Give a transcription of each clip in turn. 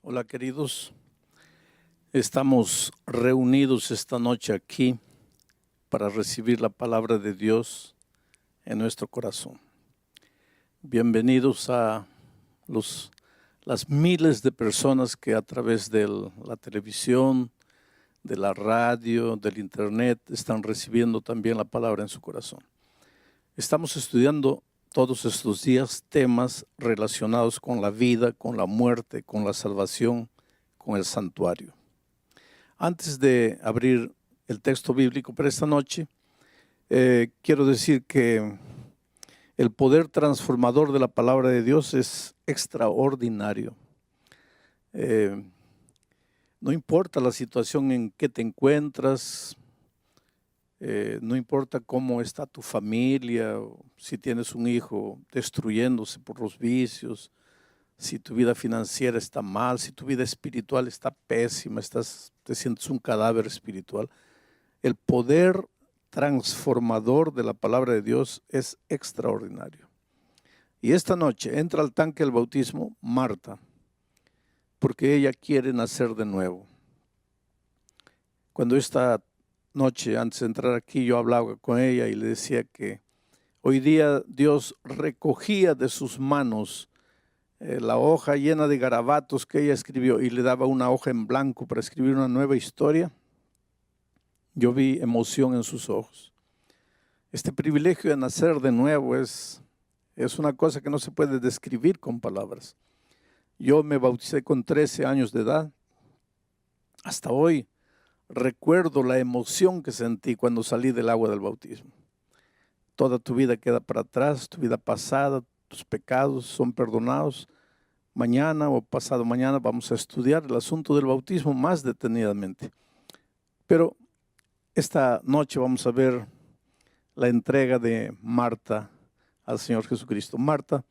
Hola queridos, estamos reunidos esta noche aquí para recibir la palabra de Dios en nuestro corazón. Bienvenidos a las miles de personas que a través de la televisión, de la radio, del internet están recibiendo también la palabra en su corazón. Estamos estudiando todos estos días temas relacionados con la vida, con la muerte, con la salvación, con el santuario. Antes de abrir el texto bíblico para esta noche, quiero decir que el poder transformador de la palabra de Dios es extraordinario. No importa la situación en que te encuentras, no importa cómo está tu familia, o si tienes un hijo destruyéndose por los vicios, si tu vida financiera está mal, si tu vida espiritual está pésima, te sientes un cadáver espiritual. El poder transformador de la palabra de Dios es extraordinario. Y esta noche entra al tanque del bautismo Marta, porque ella quiere nacer de nuevo. Cuando esta noche, antes de entrar aquí, yo hablaba con ella y le decía que hoy día Dios recogía de sus manos la hoja llena de garabatos que ella escribió y le daba una hoja en blanco para escribir una nueva historia. Yo vi emoción en sus ojos. Este privilegio de nacer de nuevo es una cosa que no se puede describir con palabras. Yo me bauticé con 13 años de edad. Hasta hoy recuerdo la emoción que sentí cuando salí del agua del bautismo. Toda tu vida queda para atrás, tu vida pasada, tus pecados son perdonados. Mañana o pasado mañana vamos a estudiar el asunto del bautismo más detenidamente. Pero esta noche vamos a ver la entrega de Marta al Señor Jesucristo. Marta,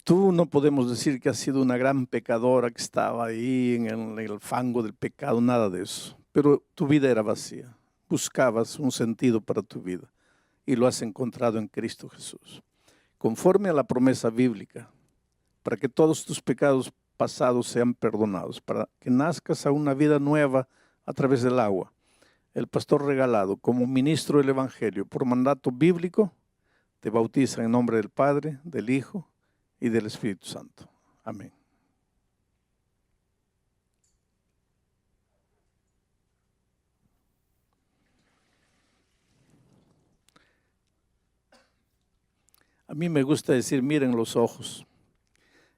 tú no podemos decir que has sido una gran pecadora que estaba ahí en el fango del pecado, nada de eso. Pero tu vida era vacía. Buscabas un sentido para tu vida y lo has encontrado en Cristo Jesús. Conforme a la promesa bíblica, para que todos tus pecados pasados sean perdonados, para que nazcas a una vida nueva a través del agua. El pastor regalado, como ministro del Evangelio, por mandato bíblico, te bautiza en nombre del Padre, del Hijo y del Espíritu Santo. Amén. A mí me gusta decir, miren los ojos.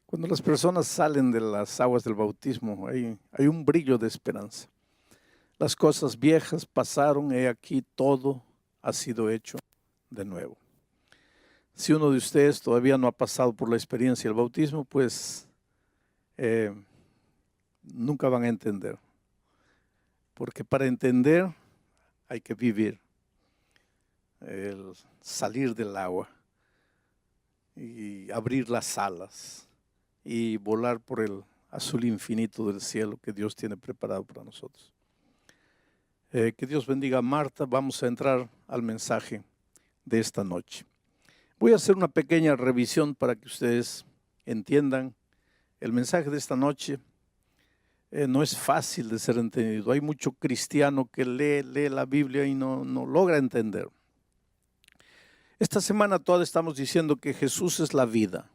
Cuando las personas salen de las aguas del bautismo, hay un brillo de esperanza. Las cosas viejas pasaron, he aquí todo ha sido hecho de nuevo. Si uno de ustedes todavía no ha pasado por la experiencia del bautismo, pues nunca van a entender. Porque para entender hay que vivir, el salir del agua y abrir las alas y volar por el azul infinito del cielo que Dios tiene preparado para nosotros. Que Dios bendiga a Marta. Vamos a entrar al mensaje de esta noche. Voy a hacer una pequeña revisión para que ustedes entiendan. El mensaje de esta noche no es fácil de ser entendido. Hay mucho cristiano que lee la Biblia y no logra entender. Esta semana toda estamos diciendo que Jesús es la vida.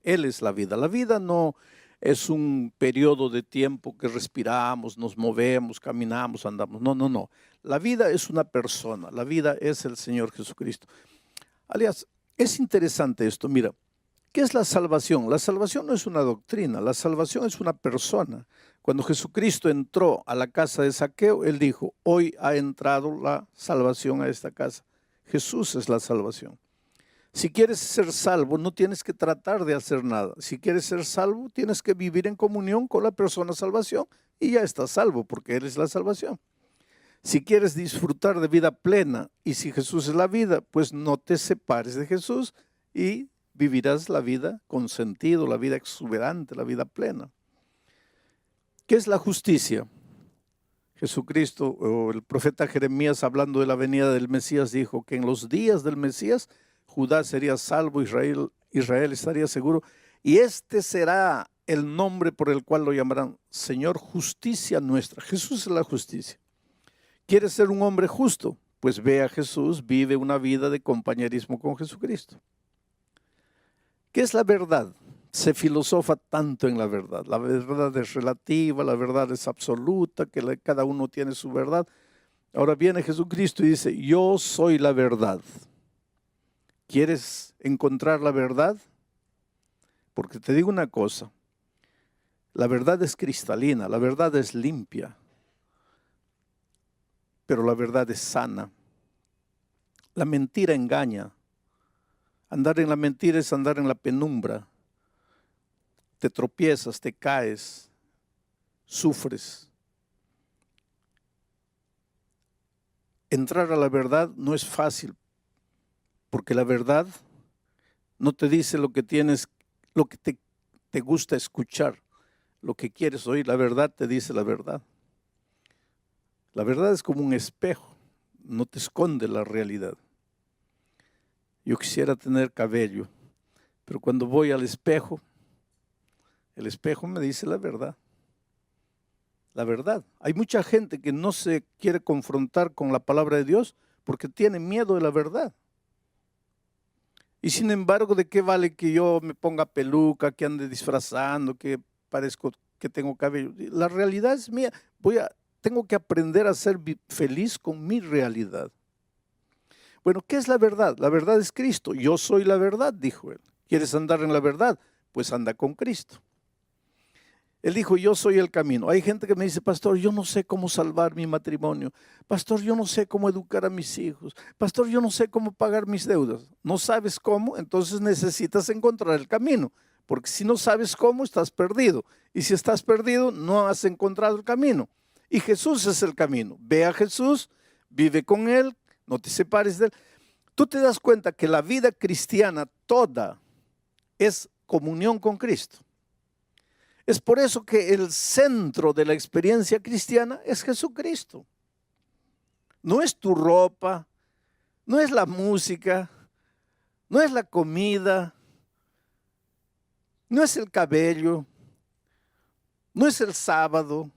Él es la vida. La vida no es un periodo de tiempo que respiramos, nos movemos, caminamos, andamos. No. La vida es una persona. La vida es el Señor Jesucristo. Aliás, es interesante esto. Mira, ¿qué es la salvación? La salvación no es una doctrina. La salvación es una persona. Cuando Jesucristo entró a la casa de Zaqueo, Él dijo, hoy ha entrado la salvación a esta casa. Jesús es la salvación. Si quieres ser salvo, no tienes que tratar de hacer nada. Si quieres ser salvo, tienes que vivir en comunión con la persona salvación y ya estás salvo porque Él es la salvación. Si quieres disfrutar de vida plena y si Jesús es la vida, pues no te separes de Jesús y vivirás la vida con sentido, la vida exuberante, la vida plena. ¿Qué es la justicia? Jesucristo o el profeta Jeremías, hablando de la venida del Mesías, dijo que en los días del Mesías Judá sería salvo, Israel estaría seguro, y este será el nombre por el cual lo llamarán Señor, justicia nuestra. Jesús es la justicia. ¿Quieres ser un hombre justo? Pues ve a Jesús, vive una vida de compañerismo con Jesucristo. ¿Qué es la verdad? Se filosofa tanto en la verdad. La verdad es relativa, la verdad es absoluta, que cada uno tiene su verdad. Ahora viene Jesucristo y dice, yo soy la verdad. ¿Quieres encontrar la verdad? Porque te digo una cosa, la verdad es cristalina, la verdad es limpia, pero la verdad es sana. La mentira engaña. Andar en la mentira es andar en la penumbra. Te tropiezas, te caes, sufres. Entrar a la verdad no es fácil, porque la verdad no te dice lo que tienes, lo que te gusta escuchar, lo que quieres oír. La verdad te dice la verdad. La verdad es como un espejo, no te esconde la realidad. Yo quisiera tener cabello, pero cuando voy al espejo, el espejo me dice la verdad. La verdad. Hay mucha gente que no se quiere confrontar con la palabra de Dios porque tiene miedo de la verdad. Y sin embargo, ¿de qué vale que yo me ponga peluca, que ande disfrazando, que parezco que tengo cabello? La realidad es mía. Tengo que aprender a ser feliz con mi realidad. Bueno, ¿qué es la verdad? La verdad es Cristo. Yo soy la verdad, dijo él. ¿Quieres andar en la verdad? Pues anda con Cristo. Él dijo, yo soy el camino. Hay gente que me dice, pastor, yo no sé cómo salvar mi matrimonio. Pastor, yo no sé cómo educar a mis hijos. Pastor, yo no sé cómo pagar mis deudas. ¿No sabes cómo? Entonces necesitas encontrar el camino. Porque si no sabes cómo, estás perdido. Y si estás perdido, no has encontrado el camino. Y Jesús es el camino. Ve a Jesús, vive con Él, no te separes de Él. Tú te das cuenta que la vida cristiana toda es comunión con Cristo. Es por eso que el centro de la experiencia cristiana es Jesucristo. No es tu ropa, no es la música, no es la comida, no es el cabello, no es el sábado,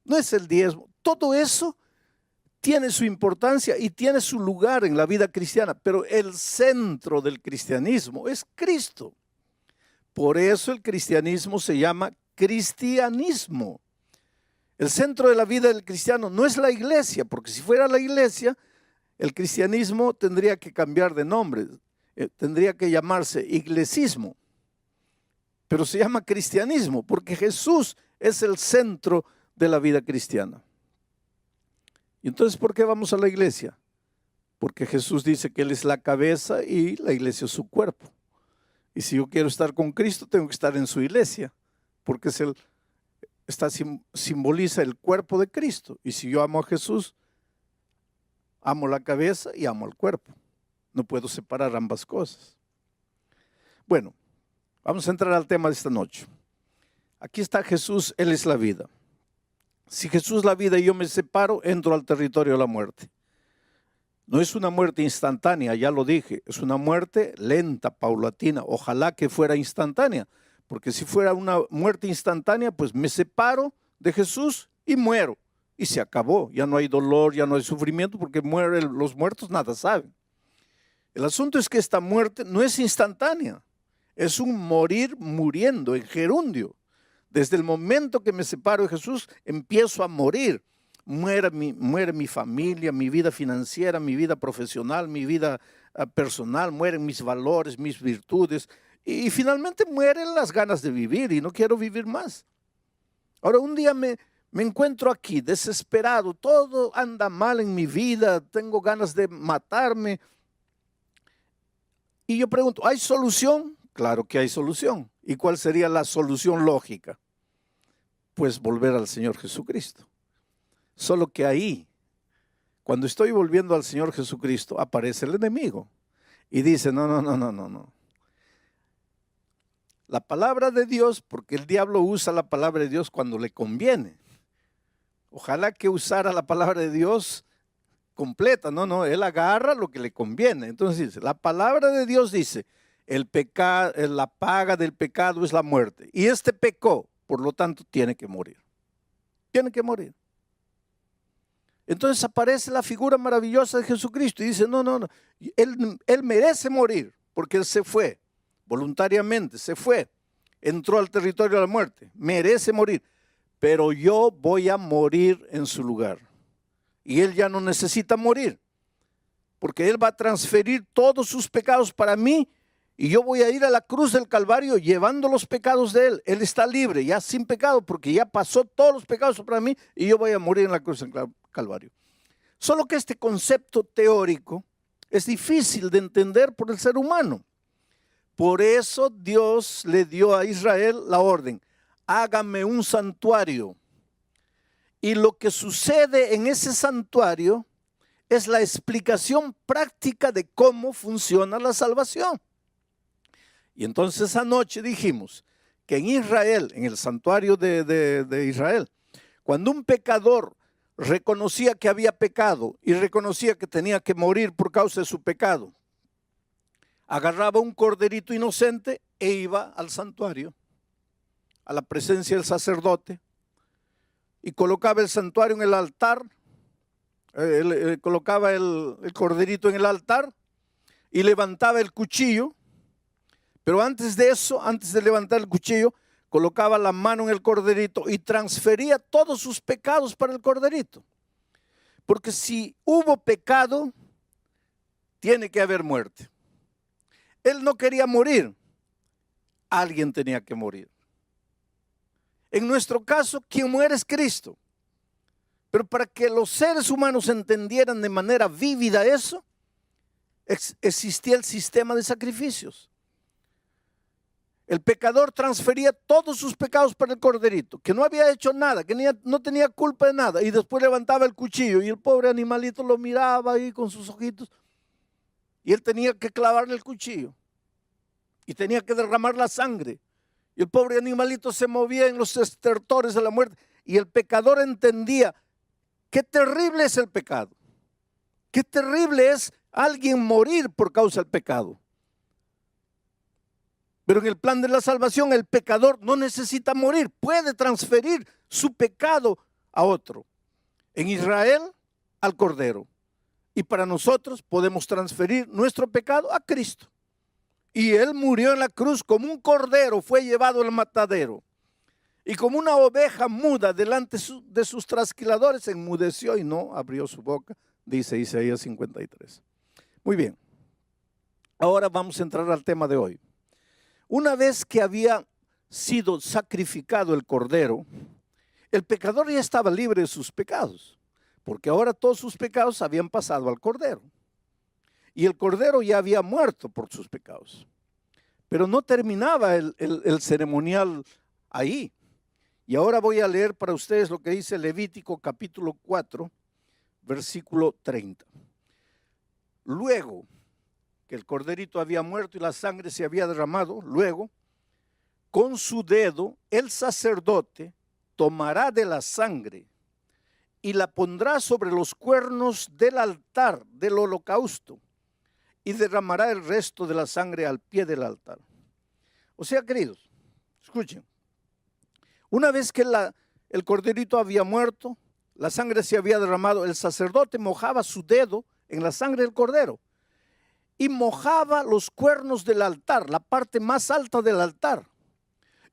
no es el diezmo. Todo eso tiene su importancia y tiene su lugar en la vida cristiana, pero el centro del cristianismo es Cristo. Por eso el cristianismo se llama cristianismo. El centro de la vida del cristiano no es la iglesia, porque si fuera la iglesia, el cristianismo tendría que cambiar de nombre, tendría que llamarse iglesismo, pero se llama cristianismo, porque Jesús es el centro de la vida cristiana. Y entonces, ¿por qué vamos a la iglesia? Porque Jesús dice que Él es la cabeza y la iglesia es su cuerpo. Y si yo quiero estar con Cristo, tengo que estar en su iglesia, porque simboliza el cuerpo de Cristo. Y si yo amo a Jesús, amo la cabeza y amo el cuerpo. No puedo separar ambas cosas. Bueno, vamos a entrar al tema de esta noche. Aquí está Jesús, Él es la vida. Si Jesús es la vida y yo me separo, entro al territorio de la muerte. No es una muerte instantánea, ya lo dije, es una muerte lenta, paulatina. Ojalá que fuera instantánea, porque si fuera una muerte instantánea, pues me separo de Jesús y muero. Y se acabó, ya no hay dolor, ya no hay sufrimiento, porque los muertos nada saben. El asunto es que esta muerte no es instantánea, es un morir muriendo en gerundio. Desde el momento que me separo de Jesús, empiezo a morir. Muere mi familia, mi vida financiera, mi vida profesional, mi vida personal, mueren mis valores, mis virtudes. Y finalmente mueren las ganas de vivir y no quiero vivir más. Ahora un día me encuentro aquí desesperado, todo anda mal en mi vida, tengo ganas de matarme. Y yo pregunto, ¿hay solución? Claro que hay solución. ¿Y cuál sería la solución lógica? Pues volver al Señor Jesucristo. Solo que ahí, cuando estoy volviendo al Señor Jesucristo, aparece el enemigo y dice, no. La palabra de Dios, porque el diablo usa la palabra de Dios cuando le conviene. Ojalá que usara la palabra de Dios completa. No, él agarra lo que le conviene. Entonces dice, la palabra de Dios dice, La paga del pecado es la muerte. Y este pecó, por lo tanto tiene que morir. Tiene que morir. Entonces aparece la figura maravillosa de Jesucristo y dice, no, él merece morir porque él se fue, voluntariamente se fue, entró al territorio de la muerte, merece morir, pero yo voy a morir en su lugar. Y él ya no necesita morir, porque él va a transferir todos sus pecados para mí y yo voy a ir a la cruz del Calvario llevando los pecados de él. Él está libre, ya sin pecado, porque ya pasó todos los pecados para mí y yo voy a morir en la cruz del Calvario. Solo que este concepto teórico es difícil de entender por el ser humano. Por eso Dios le dio a Israel la orden, hágame un santuario. Y lo que sucede en ese santuario es la explicación práctica de cómo funciona la salvación. Y entonces anoche dijimos que en Israel, en el santuario de Israel, cuando un pecador reconocía que había pecado y reconocía que tenía que morir por causa de su pecado, agarraba un corderito inocente e iba al santuario, a la presencia del sacerdote, y colocaba el santuario en el altar, colocaba el corderito en el altar y levantaba el cuchillo. Pero antes de eso, antes de levantar el cuchillo, colocaba la mano en el corderito y transfería todos sus pecados para el corderito. Porque si hubo pecado, tiene que haber muerte. Él no quería morir, alguien tenía que morir. En nuestro caso, quien muere es Cristo. Pero para que los seres humanos entendieran de manera vívida eso, existía el sistema de sacrificios. El pecador transfería todos sus pecados para el corderito, que no había hecho nada, que no tenía culpa de nada, y después levantaba el cuchillo y el pobre animalito lo miraba ahí con sus ojitos y él tenía que clavarle el cuchillo y tenía que derramar la sangre y el pobre animalito se movía en los estertores de la muerte y el pecador entendía qué terrible es el pecado, qué terrible es alguien morir por causa del pecado. Pero en el plan de la salvación el pecador no necesita morir, puede transferir su pecado a otro. En Israel al Cordero. Y para nosotros podemos transferir nuestro pecado a Cristo. Y Él murió en la cruz como un cordero, fue llevado al matadero. Y como una oveja muda delante de sus trasquiladores, enmudeció y no abrió su boca, dice Isaías 53. Muy bien, ahora vamos a entrar al tema de hoy. Una vez que había sido sacrificado el cordero, el pecador ya estaba libre de sus pecados, porque ahora todos sus pecados habían pasado al cordero. Y el cordero ya había muerto por sus pecados. Pero no terminaba el ceremonial ahí. Y ahora voy a leer para ustedes lo que dice Levítico capítulo 4, versículo 30. Luego que el corderito había muerto y la sangre se había derramado, luego, con su dedo, el sacerdote tomará de la sangre y la pondrá sobre los cuernos del altar del holocausto y derramará el resto de la sangre al pie del altar. O sea, queridos, escuchen, una vez que el corderito había muerto, la sangre se había derramado, el sacerdote mojaba su dedo en la sangre del cordero y mojaba los cuernos del altar, la parte más alta del altar,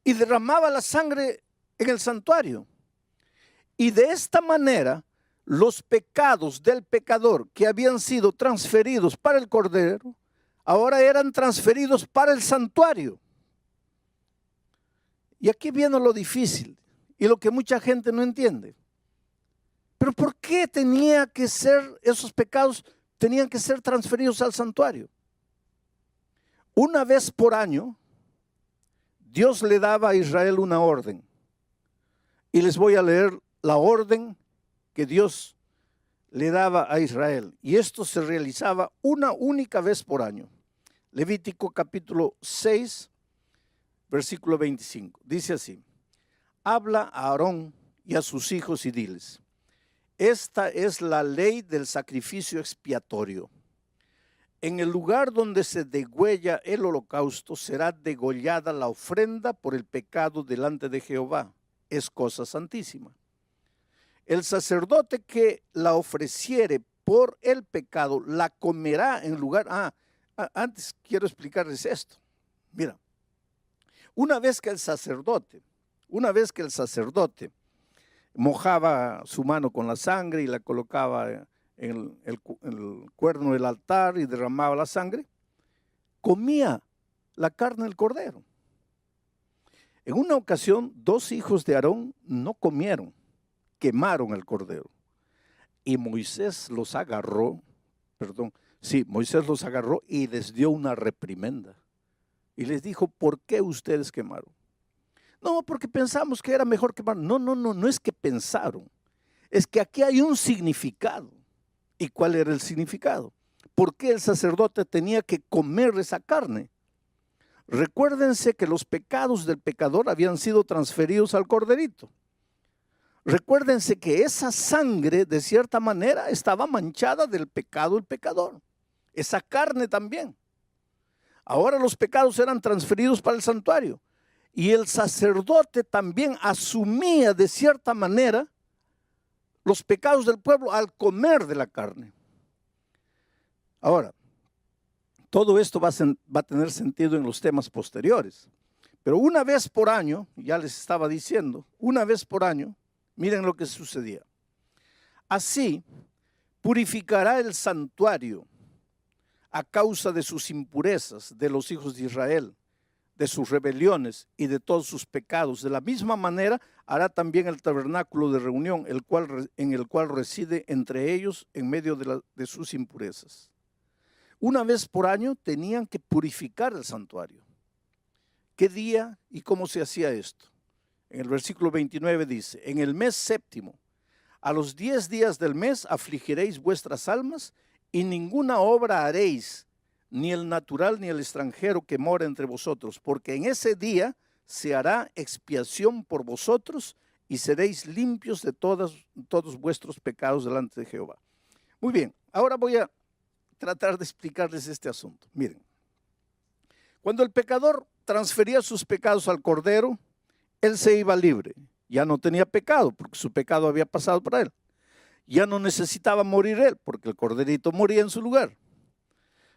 y derramaba la sangre en el santuario. Y de esta manera, los pecados del pecador que habían sido transferidos para el cordero, ahora eran transferidos para el santuario. Y aquí viene lo difícil y lo que mucha gente no entiende. Pero ¿por qué tenía que ser esos pecados? Tenían que ser transferidos al santuario. Una vez por año, Dios le daba a Israel una orden. Y les voy a leer la orden que Dios le daba a Israel. Y esto se realizaba una única vez por año. Levítico capítulo 6, versículo 25. Dice así: habla a Aarón y a sus hijos y diles: esta es la ley del sacrificio expiatorio. en el lugar donde se degüella el holocausto será degollada la ofrenda por el pecado delante de Jehová. Es cosa santísima. El sacerdote que la ofreciere por el pecado la comerá en lugar. Antes quiero explicarles esto. Mira, una vez que el sacerdote mojaba su mano con la sangre y la colocaba en el cuerno del altar y derramaba la sangre, comía la carne del cordero. En una ocasión, 2 hijos de Aarón no comieron, quemaron el cordero. Y Moisés los agarró y les dio una reprimenda. Y les dijo, ¿por qué ustedes quemaron? No, porque pensamos que era mejor quemar. No es que pensaron. Es que aquí hay un significado. ¿Y cuál era el significado? ¿Por qué el sacerdote tenía que comer esa carne? Recuérdense que los pecados del pecador habían sido transferidos al corderito. Recuérdense que esa sangre, de cierta manera, estaba manchada del pecado del pecador. Esa carne también. Ahora los pecados eran transferidos para el santuario. Y el sacerdote también asumía de cierta manera los pecados del pueblo al comer de la carne. Ahora, todo esto va a tener sentido en los temas posteriores. Pero una vez por año, ya les estaba diciendo, una vez por año, miren lo que sucedía. Así purificará el santuario a causa de sus impurezas de los hijos de Israel, de sus rebeliones y de todos sus pecados. De la misma manera hará también el tabernáculo de reunión, en el cual reside entre ellos en medio de sus impurezas. Una vez por año tenían que purificar el santuario. ¿Qué día y cómo se hacía esto? En el versículo 29 dice, en el mes séptimo, a los 10 días del mes afligiréis vuestras almas y ninguna obra haréis, ni el natural ni el extranjero que mora entre vosotros, porque en ese día se hará expiación por vosotros y seréis limpios de todos vuestros pecados delante de Jehová. Muy bien, ahora voy a tratar de explicarles este asunto. Miren, cuando el pecador transfería sus pecados al cordero, él se iba libre. Ya no tenía pecado, porque su pecado había pasado para él. Ya no necesitaba morir él, porque el corderito moría en su lugar.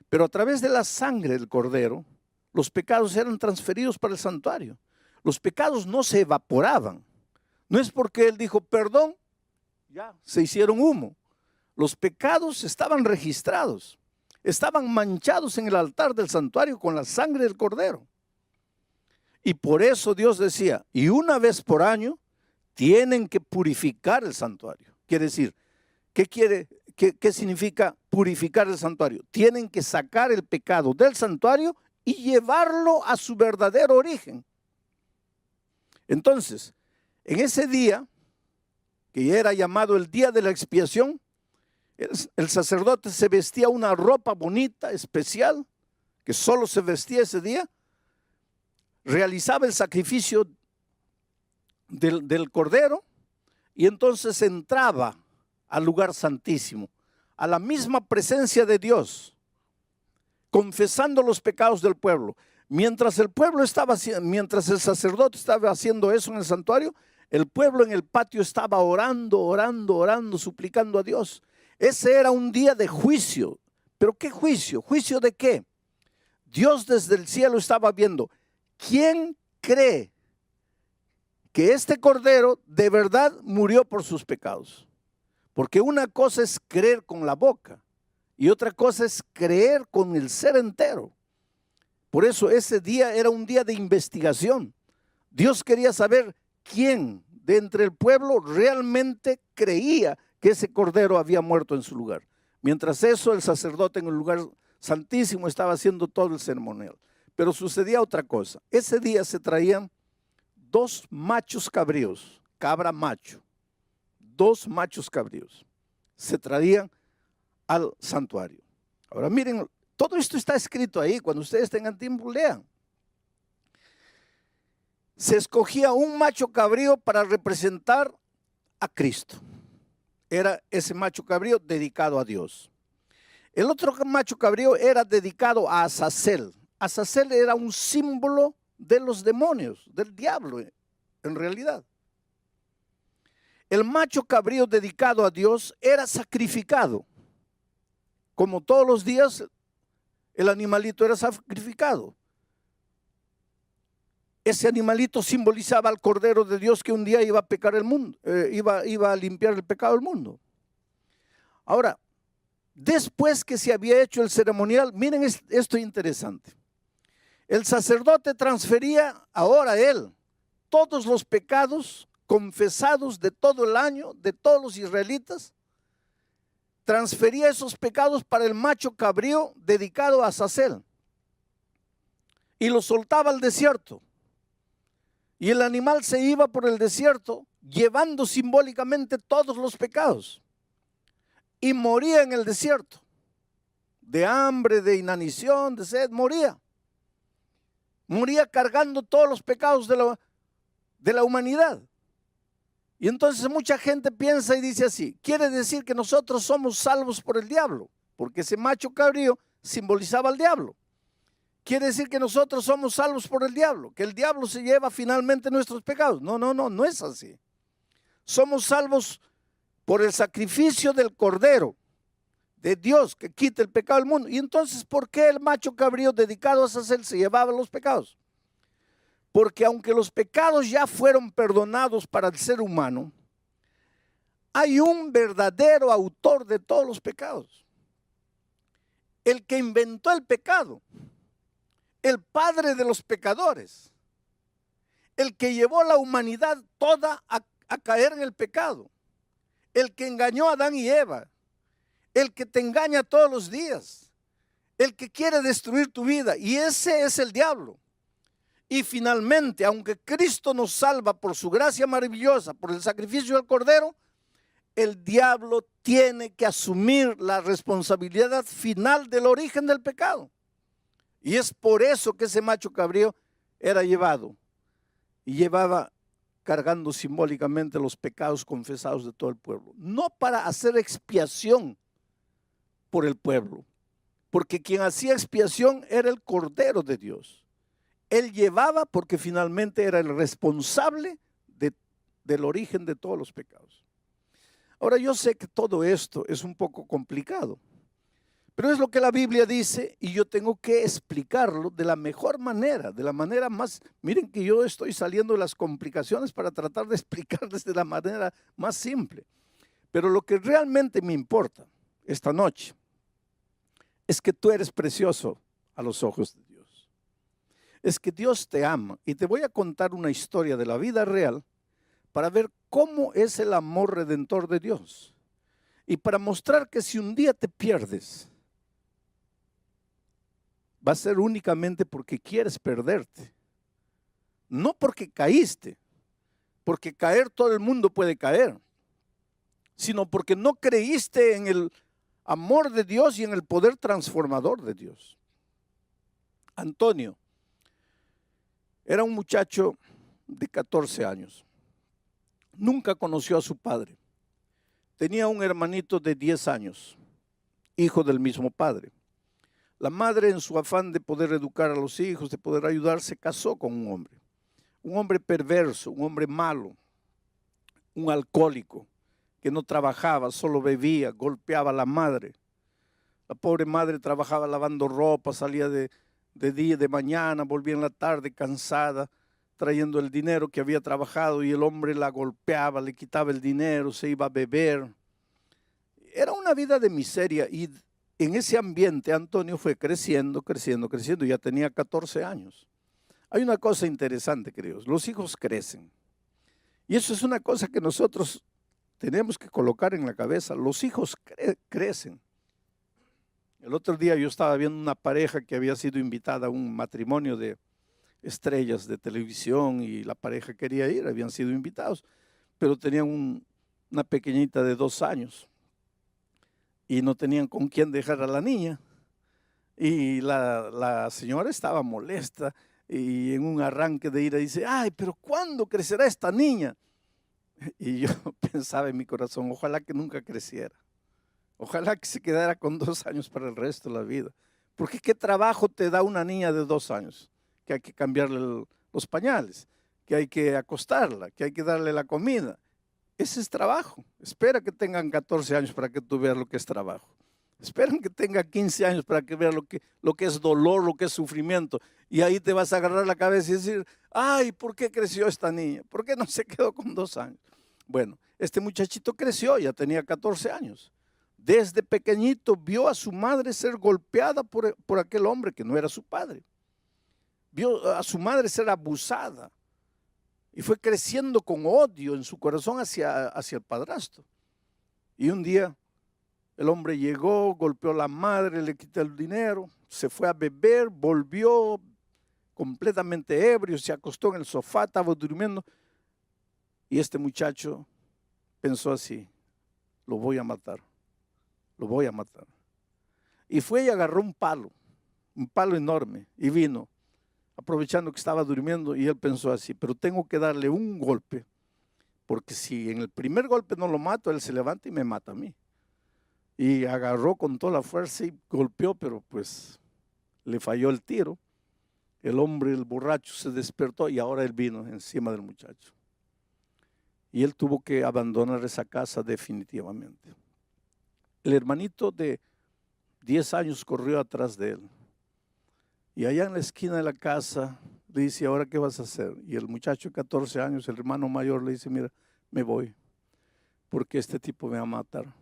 Pero a través de la sangre del cordero, los pecados eran transferidos para el santuario. Los pecados no se evaporaban. No es porque él dijo, perdón, ya se hicieron humo. Los pecados estaban registrados, estaban manchados en el altar del santuario con la sangre del cordero. Y por eso Dios decía, y una vez por año tienen que purificar el santuario. Quiere decir, ¿qué significa purificar el santuario? Tienen que sacar el pecado del santuario y llevarlo a su verdadero origen. Entonces, en ese día, que era llamado el día de la expiación, el sacerdote se vestía una ropa bonita, especial, que solo se vestía ese día, realizaba el sacrificio del cordero y entonces entraba al lugar santísimo, a la misma presencia de Dios, confesando los pecados del pueblo. Mientras el sacerdote estaba haciendo eso en el santuario, el pueblo en el patio estaba orando, suplicando a Dios. Ese era un día de juicio. ¿Pero qué juicio? ¿Juicio de qué? Dios desde el cielo estaba viendo, ¿quién cree que este cordero de verdad murió por sus pecados? Porque una cosa es creer con la boca y otra cosa es creer con el ser entero. Por eso ese día era un día de investigación. Dios quería saber quién de entre el pueblo realmente creía que ese cordero había muerto en su lugar. Mientras eso, el sacerdote en el lugar santísimo estaba haciendo todo el ceremonial. Pero sucedía otra cosa. Ese día se traían 2 machos cabríos, cabra macho, 2 machos cabríos, se traían al santuario. Ahora miren, todo esto está escrito ahí, cuando ustedes tengan tiempo lean. Se escogía un macho cabrío para representar a Cristo. Era ese macho cabrío dedicado a Dios. El otro macho cabrío era dedicado a Azazel. Azazel era un símbolo de los demonios, del diablo, en realidad. El macho cabrío dedicado a Dios era sacrificado. Como todos los días, el animalito era sacrificado. Ese animalito simbolizaba al Cordero de Dios que un día iba a pecar el mundo, iba a limpiar el pecado del mundo. Ahora, después que se había hecho el ceremonial, miren esto interesante. El sacerdote transfería ahora él todos los pecados confesados de todo el año, de todos los israelitas, transfería esos pecados para el macho cabrío dedicado a Azazel y lo soltaba al desierto. Y el animal se iba por el desierto llevando simbólicamente todos los pecados y moría en el desierto, de hambre, de inanición, de sed, moría cargando todos los pecados de la humanidad. Y entonces mucha gente piensa y dice así, quiere decir que nosotros somos salvos por el diablo, porque ese macho cabrío simbolizaba al diablo. Quiere decir que nosotros somos salvos por el diablo, que el diablo se lleva finalmente nuestros pecados. No es así. Somos salvos por el sacrificio del Cordero de Dios que quita el pecado del mundo. Y entonces, ¿por qué el macho cabrío dedicado a Azazel se llevaba los pecados? Porque aunque los pecados ya fueron perdonados para el ser humano, hay un verdadero autor de todos los pecados. El que inventó el pecado, el padre de los pecadores, el que llevó a la humanidad toda a caer en el pecado, el que engañó a Adán y Eva, el que te engaña todos los días, el que quiere destruir tu vida, y ese es el diablo. Y finalmente, aunque Cristo nos salva por su gracia maravillosa, por el sacrificio del Cordero, el diablo tiene que asumir la responsabilidad final del origen del pecado. Y es por eso que ese macho cabrío era llevado y llevaba cargando simbólicamente los pecados confesados de todo el pueblo. No para hacer expiación por el pueblo, porque quien hacía expiación era el Cordero de Dios. Él llevaba porque finalmente era el responsable del origen de todos los pecados. Ahora yo sé que todo esto es un poco complicado, pero es lo que la Biblia dice y yo tengo que explicarlo de la mejor manera, de la manera más, miren que yo estoy saliendo de las complicaciones para tratar de explicarles de la manera más simple. Pero lo que realmente me importa esta noche es que tú eres precioso a los ojos de Dios. Es que Dios te ama y te voy a contar una historia de la vida real para ver cómo es el amor redentor de Dios y para mostrar que si un día te pierdes, va a ser únicamente porque quieres perderte, no porque caíste, porque caer todo el mundo puede caer, sino porque no creíste en el amor de Dios y en el poder transformador de Dios. Antonio era un muchacho de 14 años. Nunca conoció a su padre. Tenía un hermanito de 10 años, hijo del mismo padre. La madre, en su afán de poder educar a los hijos, de poder ayudar, se casó con un hombre perverso, un hombre malo, un alcohólico, que no trabajaba, solo bebía, golpeaba a la madre. La pobre madre trabajaba lavando ropa, salía de día, de mañana, volvía en la tarde cansada, trayendo el dinero que había trabajado y el hombre la golpeaba, le quitaba el dinero, se iba a beber. Era una vida de miseria y en ese ambiente Antonio fue creciendo, ya tenía 14 años. Hay una cosa interesante, queridos, los hijos crecen y eso es una cosa que nosotros tenemos que colocar en la cabeza, los hijos crecen. El otro día yo estaba viendo una pareja que había sido invitada a un matrimonio de estrellas de televisión y la pareja quería ir, habían sido invitados, pero tenían una pequeñita de 2 años y no tenían con quién dejar a la niña. Y la señora estaba molesta y en un arranque de ira dice, ay, pero ¿cuándo crecerá esta niña? Y yo pensaba en mi corazón, ojalá que nunca creciera. Ojalá que se quedara con 2 años para el resto de la vida. Porque ¿qué trabajo te da una niña de 2 años? Que hay que cambiarle los pañales, que hay que acostarla, que hay que darle la comida. Ese es trabajo. Espera que tengan 14 años para que tú veas lo que es trabajo. Esperan que tenga 15 años para que veas lo que es dolor, lo que es sufrimiento. Y ahí te vas a agarrar la cabeza y decir, ay, ¿por qué creció esta niña? ¿Por qué no se quedó con 2 años? Bueno, este muchachito creció, ya tenía 14 años. Desde pequeñito vio a su madre ser golpeada por aquel hombre que no era su padre. Vio a su madre ser abusada. Y fue creciendo con odio en su corazón hacia el padrastro. Y un día el hombre llegó, golpeó a la madre, le quitó el dinero, se fue a beber, volvió completamente ebrio, se acostó en el sofá, estaba durmiendo. Y este muchacho pensó así, lo voy a matar, lo voy a matar. Y fue y agarró un palo enorme, y vino, aprovechando que estaba durmiendo, y él pensó así, pero tengo que darle un golpe, porque si en el primer golpe no lo mato, él se levanta y me mata a mí. Y agarró con toda la fuerza y golpeó, pero pues le falló el tiro. El hombre, el borracho, se despertó y ahora él vino encima del muchacho. Y él tuvo que abandonar esa casa definitivamente. El hermanito de 10 años corrió atrás de él. Y allá en la esquina de la casa le dice, ¿ahora qué vas a hacer? Y el muchacho de 14 años, el hermano mayor, le dice, mira, me voy, porque este tipo me va a matar.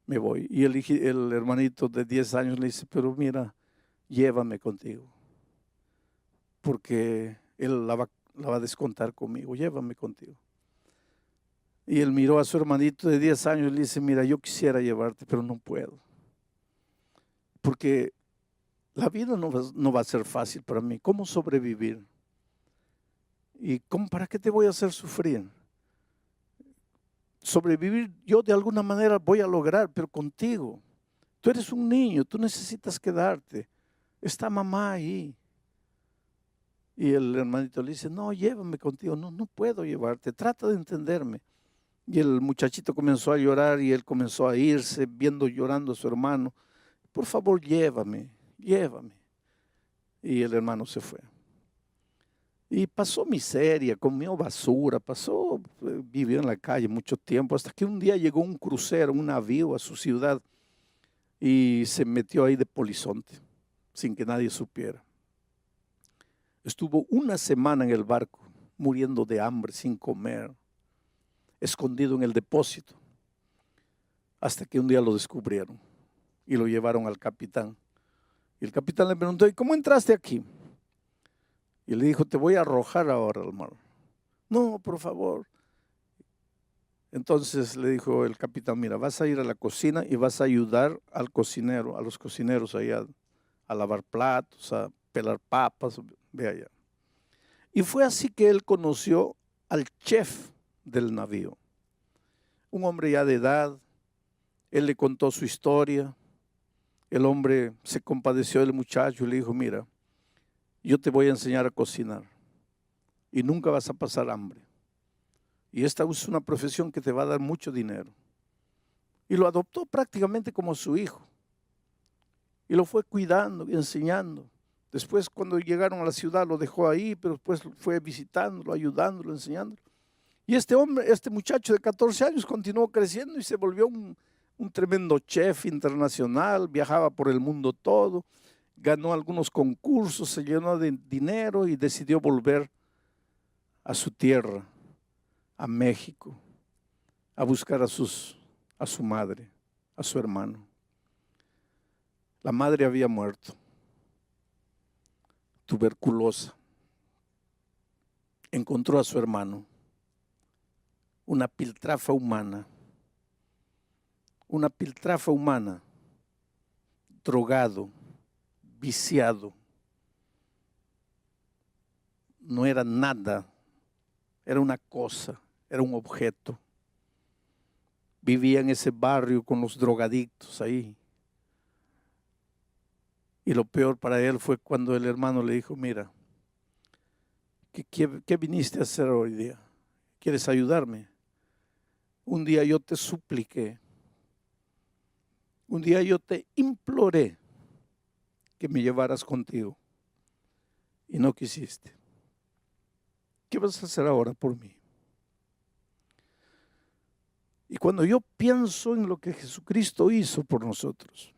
Me voy. Y el hermanito de 10 años le dice, pero mira, llévame contigo, porque él la va a descontar conmigo, llévame contigo. Y él miró a su hermanito de 10 años y le dice, mira, yo quisiera llevarte, pero no puedo, porque la vida no va a ser fácil para mí. ¿Cómo sobrevivir? ¿Y para qué te voy a hacer sufrir? Sobrevivir yo de alguna manera voy a lograr, pero contigo. Tú eres un niño, tú necesitas quedarte. Está mamá ahí. Y el hermanito le dice, no, llévame contigo. No, no puedo llevarte, trata de entenderme. Y el muchachito comenzó a llorar y él comenzó a irse, viendo llorando a su hermano. Por favor, llévame, llévame. Y el hermano se fue. Y pasó miseria, comió basura, vivió en la calle mucho tiempo, hasta que un día llegó un crucero, un navío a su ciudad y se metió ahí de polizonte, sin que nadie supiera. Estuvo una semana en el barco, muriendo de hambre, sin comer, escondido en el depósito, hasta que un día lo descubrieron y lo llevaron al capitán. Y el capitán le preguntó, ¿y cómo entraste aquí? Y le dijo, te voy a arrojar ahora al mar. No, por favor. Entonces le dijo el capitán, mira, vas a ir a la cocina y vas a ayudar al cocinero, a los cocineros allá, a lavar platos, a pelar papas, ve allá. Y fue así que él conoció al chef del navío, un hombre ya de edad. Él le contó su historia. El hombre se compadeció del muchacho y le dijo, mira, yo te voy a enseñar a cocinar y nunca vas a pasar hambre. Y esta es una profesión que te va a dar mucho dinero. Y lo adoptó prácticamente como su hijo. Y lo fue cuidando y enseñando. Después, cuando llegaron a la ciudad, lo dejó ahí, pero después fue visitándolo, ayudándolo, enseñándolo. Y este hombre, este muchacho de 14 años continuó creciendo y se volvió un tremendo chef internacional, viajaba por el mundo todo, ganó algunos concursos, se llenó de dinero y decidió volver a su tierra, a México, a buscar a su madre, a su hermano. La madre había muerto, tuberculosa. Encontró a su hermano, una piltrafa humana, drogado, viciado. No era nada, era una cosa, era un objeto. Vivía en ese barrio con los drogadictos ahí. Y lo peor para él fue cuando el hermano le dijo, mira, ¿qué viniste a hacer hoy día? ¿Quieres ayudarme? Un día yo te supliqué Un día yo te imploré que me llevaras contigo y no quisiste. ¿Qué vas a hacer ahora por mí? Y cuando yo pienso en lo que Jesucristo hizo por nosotros,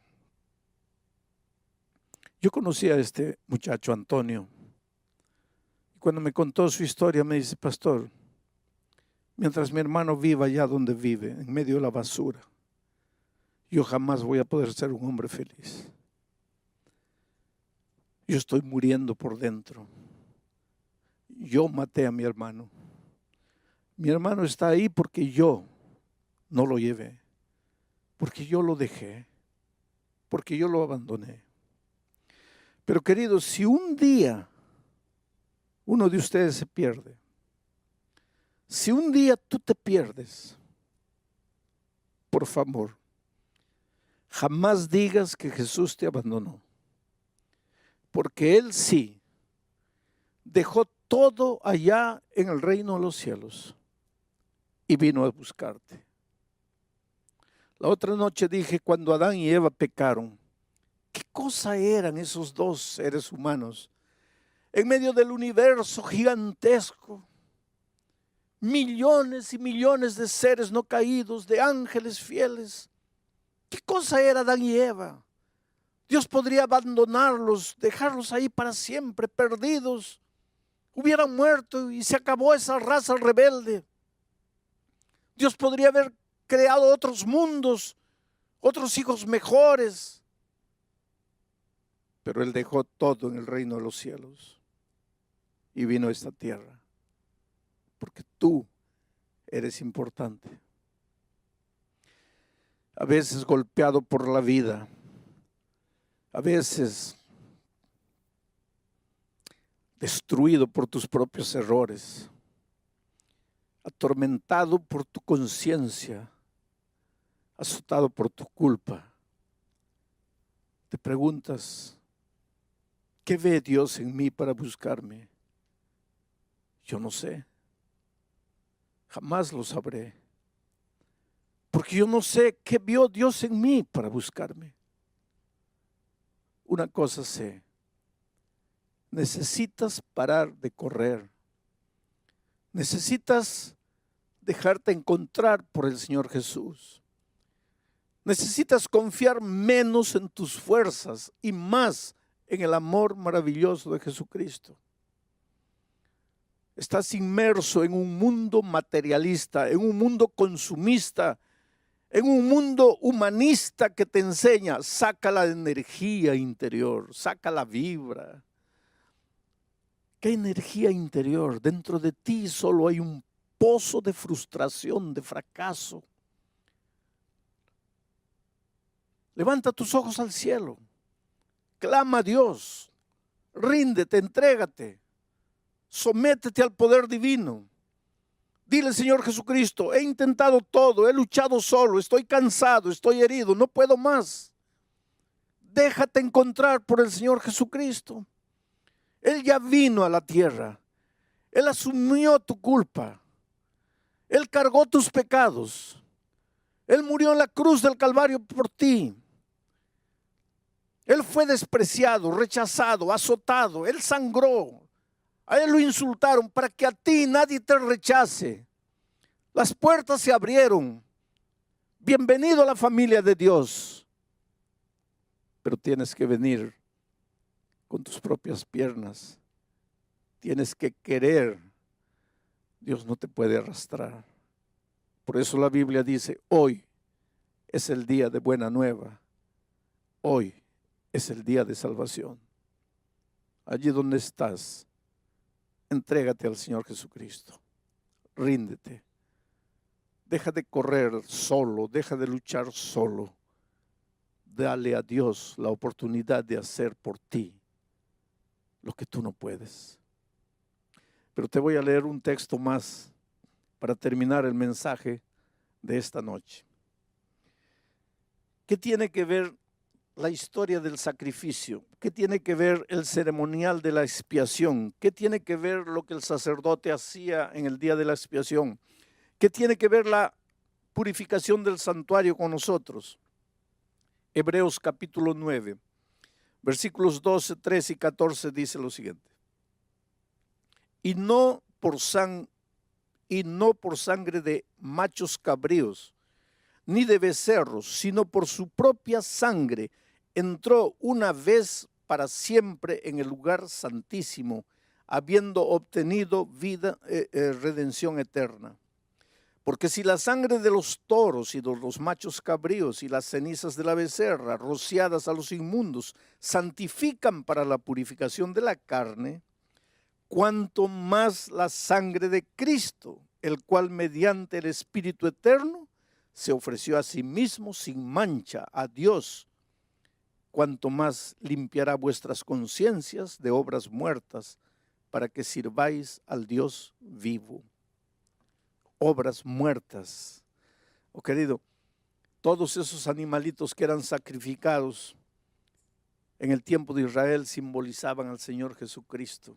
yo conocí a este muchacho Antonio. Y cuando me contó su historia me dice: pastor, mientras mi hermano viva allá donde vive, en medio de la basura, yo jamás voy a poder ser un hombre feliz. Yo estoy muriendo por dentro. Yo maté a mi hermano. Mi hermano está ahí porque yo no lo llevé, porque yo lo dejé, porque yo lo abandoné. Pero queridos, si un día uno de ustedes se pierde, si un día tú te pierdes, por favor, jamás digas que Jesús te abandonó, porque Él sí dejó todo allá en el reino de los cielos y vino a buscarte. La otra noche dije, cuando Adán y Eva pecaron, ¿qué cosa eran esos dos seres humanos en medio del universo gigantesco? Millones y millones de seres no caídos, de ángeles fieles. ¿Qué cosa era Adán y Eva? Dios podría abandonarlos, dejarlos ahí para siempre, perdidos. Hubieran muerto y se acabó esa raza rebelde. Dios podría haber creado otros mundos, otros hijos mejores. Pero Él dejó todo en el reino de los cielos y vino a esta tierra. Porque tú eres importante. A veces golpeado por la vida, a veces destruido por tus propios errores, atormentado por tu conciencia, azotado por tu culpa. Te preguntas, ¿qué ve Dios en mí para buscarme? Yo no sé. Jamás lo sabré. Porque yo no sé qué vio Dios en mí para buscarme. Una cosa sé. Necesitas parar de correr. Necesitas dejarte encontrar por el Señor Jesús. Necesitas confiar menos en tus fuerzas y más en el amor maravilloso de Jesucristo. Estás inmerso en un mundo materialista, en un mundo consumista, en un mundo humanista que te enseña, saca la energía interior, saca la vibra. ¿Qué energía interior? Dentro de ti solo hay un pozo de frustración, de fracaso. Levanta tus ojos al cielo, clama a Dios, ríndete, entrégate, sométete al poder divino. Dile: Señor Jesucristo, he intentado todo, he luchado solo, estoy cansado, estoy herido, no puedo más. Déjate encontrar por el Señor Jesucristo. Él ya vino a la tierra, Él asumió tu culpa, Él cargó tus pecados, Él murió en la cruz del Calvario por ti. Él fue despreciado, rechazado, azotado, Él sangró. A Él lo insultaron para que a ti nadie te rechace. Las puertas se abrieron. Bienvenido a la familia de Dios. Pero tienes que venir con tus propias piernas. Tienes que querer. Dios no te puede arrastrar. Por eso la Biblia dice: hoy es el día de buena nueva. Hoy es el día de salvación. Allí donde estás, entrégate al Señor Jesucristo. Ríndete. Deja de correr solo, deja de luchar solo. Dale a Dios la oportunidad de hacer por ti lo que tú no puedes. Pero te voy a leer un texto más para terminar el mensaje de esta noche. ¿Qué tiene que ver la historia del sacrificio? ¿Qué tiene que ver el ceremonial de la expiación? ¿Qué tiene que ver lo que el sacerdote hacía en el día de la expiación? ¿Qué tiene que ver la purificación del santuario con nosotros? Hebreos capítulo 9, versículos 12, 13 y 14 dice lo siguiente. Y no por sangre de machos cabríos, ni de becerros, sino por su propia sangre, entró una vez para siempre en el lugar santísimo, habiendo obtenido redención eterna. Porque si la sangre de los toros y de los machos cabríos y las cenizas de la becerra, rociadas a los inmundos, santifican para la purificación de la carne, cuanto más la sangre de Cristo, el cual mediante el Espíritu eterno se ofreció a sí mismo sin mancha a Dios, cuanto más limpiará vuestras conciencias de obras muertas para que sirváis al Dios vivo. Obras muertas. Oh querido, todos esos animalitos que eran sacrificados en el tiempo de Israel simbolizaban al Señor Jesucristo,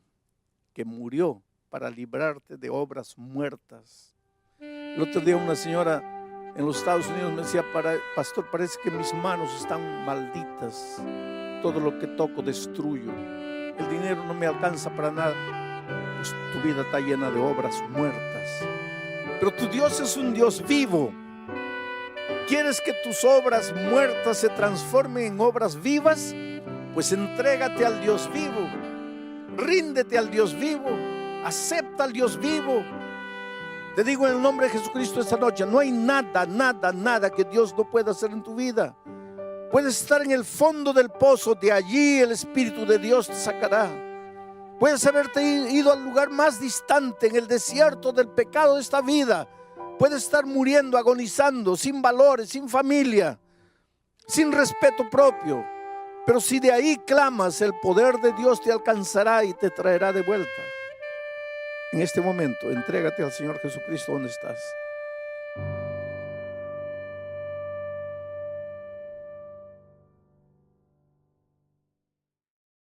que murió para librarte de obras muertas. El otro día una señora en los Estados Unidos me decía, pastor, parece que mis manos están malditas, todo lo que toco destruyo, el dinero no me alcanza para nada. Pues tu vida está llena de obras muertas. Pero tu Dios es un Dios vivo. ¿Quieres que tus obras muertas se transformen en obras vivas? Pues entrégate al Dios vivo, ríndete al Dios vivo, acepta al Dios vivo. Te digo en el nombre de Jesucristo esta noche, no hay nada que Dios no pueda hacer en tu vida. Puedes estar en el fondo del pozo, de allí el Espíritu de Dios te sacará. Puedes haberte ido al lugar más distante, en el desierto del pecado de esta vida. Puedes estar muriendo, agonizando, sin valores, sin familia, sin respeto propio. Pero si de ahí clamas, el poder de Dios te alcanzará y te traerá de vuelta. En este momento, entrégate al Señor Jesucristo donde estás.